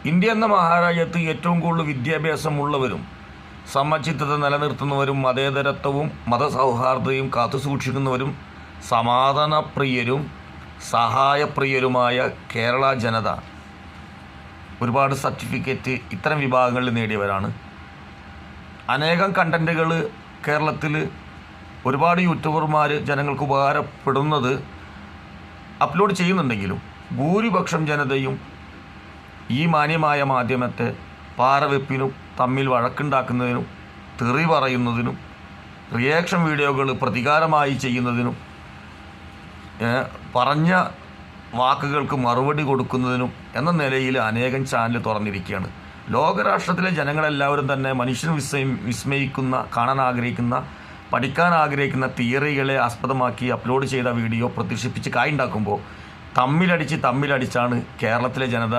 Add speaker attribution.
Speaker 1: India എന്ന മഹാരാജ്യത്ത് ഏറ്റവും കൂടുതൽ വിദ്യാഭ്യാസമുള്ളവരും സമചിത്തത നിലനിർത്തുന്നവരും മതേതരത്വവും മതസൗഹാർദ്ദതയും കാത്തുസൂക്ഷിക്കുന്നവരും സമാധാനപ്രിയരും സഹായപ്രിയരുമായ കേരള ജനത ഒരുപാട് സർട്ടിഫിക്കറ്റ് ഇത്തരം വിഭാഗങ്ങളിൽ നേടിയവരാണ്. അനേകം കണ്ടൻറ്റുകൾ കേരളത്തിൽ ഒരുപാട് യൂട്യൂബർമാർ ജനങ്ങൾക്ക് ഉപകാരപ്പെടുന്നത് അപ്ലോഡ് ചെയ്യുന്നുണ്ടെങ്കിലും ഭൂരിപക്ഷം ജനതയും ഈ മാന്യമായ മാധ്യമത്തെ പാരവെപ്പിനും തമ്മിൽ വഴക്കുണ്ടാക്കുന്നതിനും തെറി പറയുന്നതിനും റിയാക്ഷൻ വീഡിയോകൾ പ്രതികാരമായി ചെയ്യുന്നതിനും പറഞ്ഞ വാക്കുകൾക്ക് മറുപടി കൊടുക്കുന്നതിനും എന്ന നിലയിൽ അനേകം ചാനൽ തുറന്നിരിക്കുകയാണ്. ലോകരാഷ്ട്രത്തിലെ ജനങ്ങളെല്ലാവരും തന്നെ മനുഷ്യൻ വിസ്മയിക്കുന്ന, കാണാൻ ആഗ്രഹിക്കുന്ന, പഠിക്കാൻ ആഗ്രഹിക്കുന്ന തിയറികളെ ആസ്പദമാക്കി അപ്ലോഡ് ചെയ്ത വീഡിയോ പ്രദർശിപ്പിച്ച് കായുണ്ടാക്കുമ്പോൾ തമ്മിലടിച്ചാണ് കേരളത്തിലെ ജനത